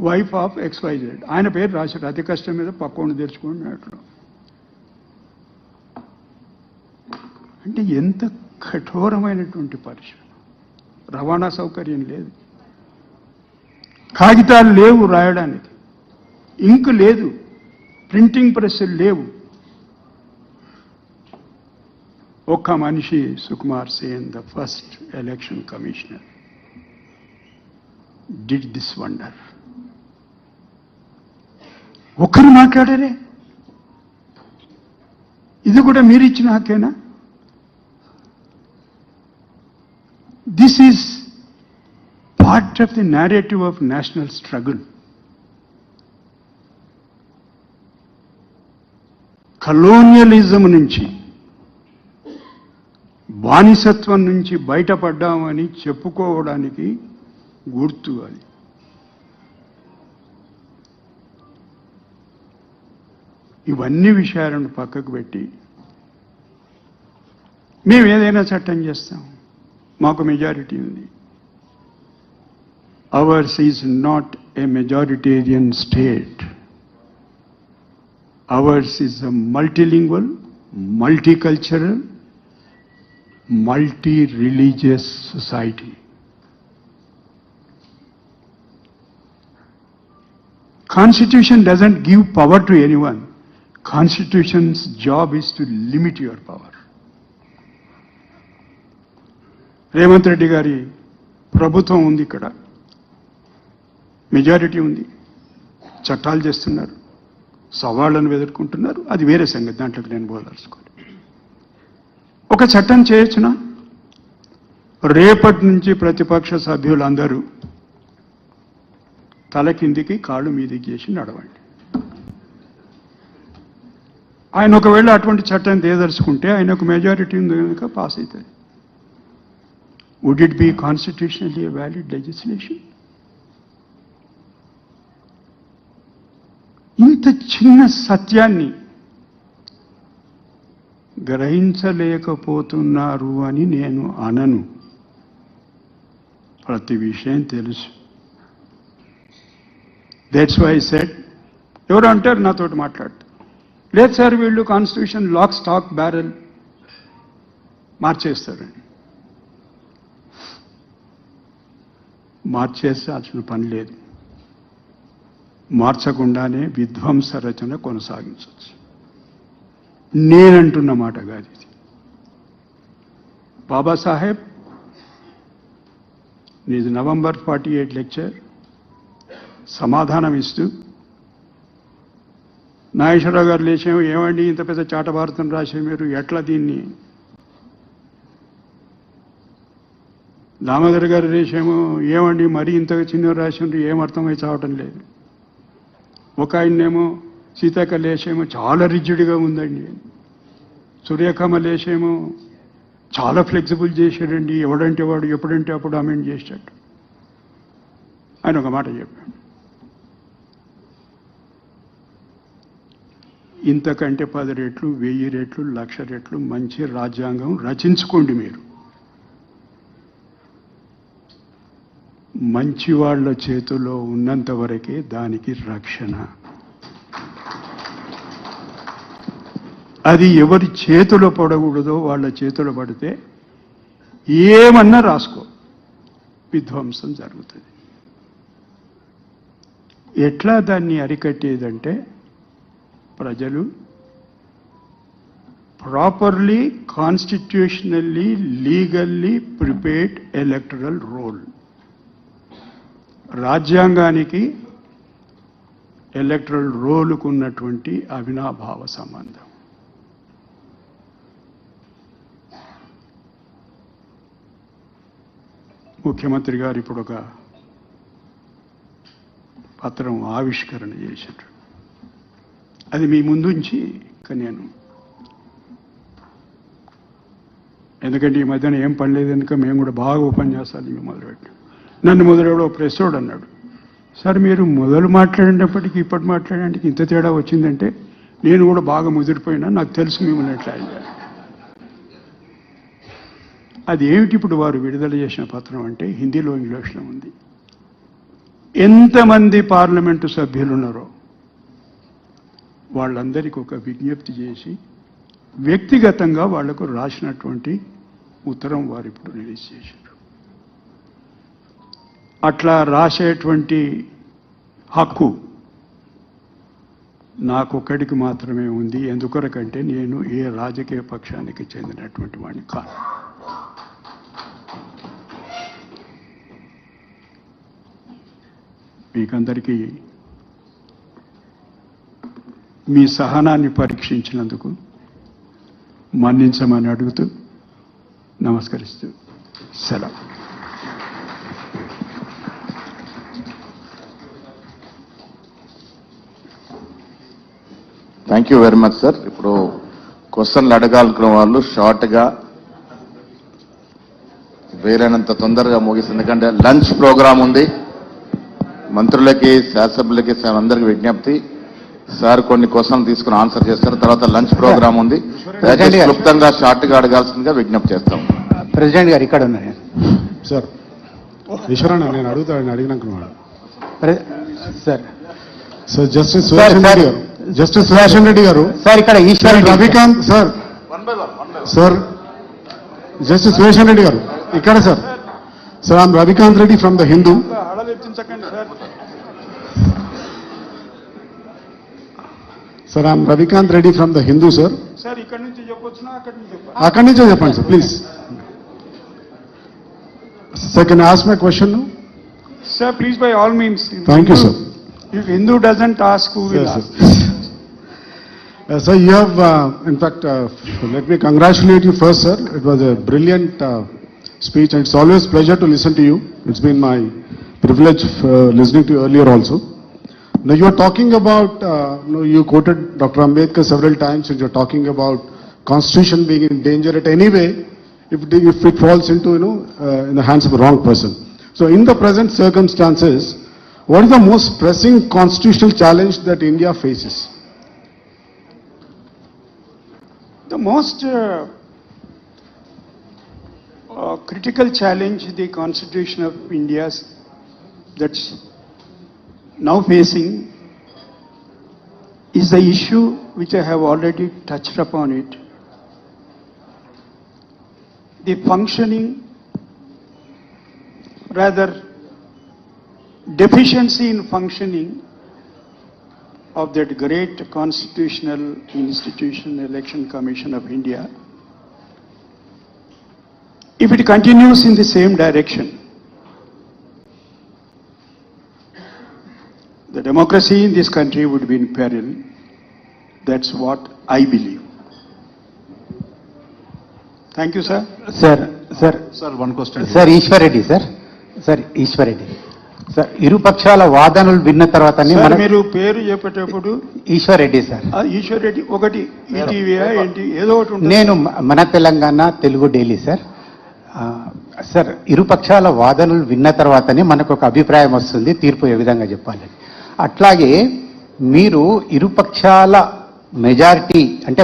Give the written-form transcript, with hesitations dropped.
Wife of XYZ. ఆయన పేరు రాశారు. అతి కష్టం మీద పక్కన తెరుచుకున్నట్లు. అంటే ఎంత కఠోరమైనటువంటి పరిశ్రమ. రవాణా సౌకర్యం లేదు, కాగితాలు లేవు రాయడానికి, ఇంక్ లేదు, ప్రింటింగ్ ప్రెస్సులు లేవు. ఒక్క మనిషి Sukumar Sen, the first election commissioner, did this wonder. ఒక్కరు మాట్లాడారే. ఇది కూడా మీరు ఇచ్చిన హక్కేనా? This is part of the narrative of national struggle. Colonialism నుంచి, బానిసత్వం నుంచి బయటపడ్డామని చెప్పుకోవడానికి గుర్తు అది. ఇవన్నీ విషయాలను పక్కకు పెట్టి మేము ఏదైనా చట్టం చేస్తాం, మాకు మెజారిటీ ఉంది. Ours is not a majoritarian state. Ours is a multilingual, multicultural, multi-religious society. Constitution doesn't give power to anyone. Constitution's job is to limit your power. Revanth Reddy గారి ప్రభుత్వం ఉంది, ఇక్కడ మెజారిటీ ఉంది, చట్టాలు చేస్తున్నారు, సవాళ్లను ఎదుర్కొంటున్నారు. అది వేరే సంగతి, దాంట్లోకి నేను పోదలుచుకోను. ఒక చట్టం చేయొచ్చునా? రేపటి నుంచి ప్రతిపక్ష సభ్యులందరూ తల కిందికి కాళ్ళు మీదికి చేసి నడవండి. ఆయన ఒకవేళ అటువంటి చట్టం తేదలుచుకుంటే ఆయనకు మెజారిటీ ఉంది కనుక పాస్ అవుతుంది. Would it be constitutionally a valid legislation? ఇంత చిన్న సత్యాన్ని గ్రహించలేకపోతున్నారు అని నేను అనను. ప్రతి విషయం తెలుసు. దట్స్ వై సెడ్, ఎవరు అంటారు నాతోటి మాట్లాడుతూ, లేదు సార్ వీళ్ళు కాన్స్టిట్యూషన్ లాక్ స్టాక్ బ్యారెల్ మార్చేస్తారని. మార్చేసాల్సిన పని లేదు. మార్చకుండానే విధ్వంస రచన కొనసాగించవచ్చు. నేనంటున్న మాట కాదు ఇది. బాబాసాహెబ్ నీది నవంబర్ 48 లెక్చర్ సమాధానం ఇస్తూ, నాగేశ్వరరావు గారు లేచేమో, ఏమండి ఇంత పెద్ద చాటభారతం రాసే మీరు ఎట్లా దీన్ని, దామోదర్ గారు లేచేమో, ఏమండి మరీ ఇంత చిన్న రాసిండ్రు, ఏమర్థమై చావటం లేదు. ఒక ఆయన్నేమో సీతాక లేచేమో చాలా రిజిడ్గా ఉందండి, సూర్యకామ లేచేమో చాలా ఫ్లెక్సిబుల్ చేశాడండి, ఎవడంటే వాడు ఎప్పుడంటే అప్పుడు అమెండ్ చేశాడు. ఆయన ఒక మాట చెప్పాడు, ఇంతకంటే 10 రెట్లు 1000 రెట్లు 1,00,000 రెట్లు మంచి రాజ్యాంగం రచించుకోండి. మీరు మంచి వాళ్ళ చేతిలో ఉన్నంత వరకే దానికి రక్షణ. అది ఎవరి చేతిలో పడకూడదో వాళ్ళ చేతిలో పడితే ఏమన్నా రాసుకో, విధ్వంసం జరుగుతుంది. ఎట్లా దాన్ని అరికట్టేదంటే, ప్రజలు properly constitutionally legally prepared electoral roll. రాజ్యాంగానికి ఎలక్టరల్ రోలుకు ఉన్నటువంటి అవినాభావ సంబంధం. ముఖ్యమంత్రి గారు ఇప్పుడు ఒక పత్రం ఆవిష్కరణ చేశారు. అది మీ ముందుంచి నేను, ఎందుకంటే ఈ మధ్యన ఏం పనిలేదు, ఎందుకంటే మేము కూడా బాగా ఉపన్యాసాలు ఇవి మొదలుపెట్టాం. నన్ను మొదలెవడో ప్రెస్సోడు అన్నాడు, సార్ మీరు మొదలు మాట్లాడినప్పటికీ ఇప్పటి మాట్లాడడానికి ఇంత తేడా వచ్చిందంటే నేను కూడా బాగా ముదిరిపోయినా, నాకు తెలుసు మిమ్మల్ని ఎట్లా అయ్యారు. అది ఏమిటి ఇప్పుడు వారు విడుదల చేసిన పత్రం అంటే హిందీలో ఇంగ్లీష్లో ఉంది. ఎంతమంది పార్లమెంటు సభ్యులున్నారో వాళ్ళందరికీ ఒక విజ్ఞప్తి చేసి వ్యక్తిగతంగా వాళ్లకు రాసినటువంటి ఉత్తరం వారు ఇప్పుడు రిలీజ్ చేశారు. అట్లా రాసేటువంటి హక్కు నాకొక్కడికి మాత్రమే ఉంది. ఎందుకొరకంటే నేను ఏ రాజకీయ పక్షానికి చెందినటువంటి వాడిని కాదు. మీకందరికీ మీ సహనాన్ని పరీక్షించినందుకు మన్నించమని అడుగుతూ నమస్కరిస్తూ సెలవు. Thank you very much sir. ఇప్పుడు క్వశ్చన్లు అడగాలనుకున్న వాళ్ళు షార్ట్గా వీలైనంత తొందరగా ముగిస్తుంది. ఎందుకంటే లంచ్ ప్రోగ్రామ్ ఉంది. మంత్రులకి, శాసనసభ్యులకి అందరికీ విజ్ఞప్తి, సార్ కొన్ని క్వశ్చన్లు తీసుకుని ఆన్సర్ చేస్తారు. తర్వాత లంచ్ ప్రోగ్రామ్ ఉంది. దయచేసి క్లుప్తంగా షార్ట్గా అడగాల్సిందిగా విజ్ఞప్తి చేస్తాం. ప్రెసిడెంట్ గారు ఇక్కడ ఉన్నారు సార్. ఈశ్వరన్న నేను అడుగుతాను అడిగినాక sir. Sir justice Sudarshan Reddy garu sir ఇక్కడ Eshwar Ravikanth sir. Sir justice Sudarshan Reddy garu ఇక్కడ sir. Sir I'm Ravikanth Reddy from the Hindu. Sir I'm Ravikanth Reddy from the Hindu sir. Sir ఇక్కడ నుంచి చెప్పొచ్చునా అక్కడి నుంచే చెప్పండి sir please. Sir can I ask my question? Sir please by all means. Thank you sir. If Hindu doesn't ask, who will ask? Sir, you have, in fact, let me congratulate you first, sir. It was a brilliant speech, and it's always a pleasure to listen to you. It's been my privilege listening to you earlier also. Now, you are talking about, you quoted Dr. Ambedkar several times, and you're talking about Constitution being in danger at any way if it falls into, in the hands of the wrong person. So, in the present circumstances, what is the most pressing constitutional challenge that India faces? The most critical challenge the Constitution of India that's now facing is the issue which I have already touched upon it. The functioning, rather deficiency in functioning of that great constitutional institution, Election Commission of India. If it continues in the same direction, the democracy in this country would be in peril. That's what I believe. Thank you, sir. Sir, one question. Sir, Ishwar Reddy, sir. Sir, Ishwar Reddy. Sir ఇరుపక్షాల వాదనలు విన్న తర్వాతనే మీరు పేరు చెప్పేటప్పుడు Eshwar Reddy sir. Eshwar Reddy ఒకటి ఈటీవీయా ఏంటి ఏదో ఒకటి. నేను మన Telangana Telugu daily sir. Sir ఇరుపక్షాల వాదనలు విన్న తర్వాతనే మనకు ఒక అభిప్రాయం వస్తుంది తీర్పు ఏ విధంగా చెప్పాలని. అట్లాగే మీరు ఇరుపక్షాల మెజారిటీ అంటే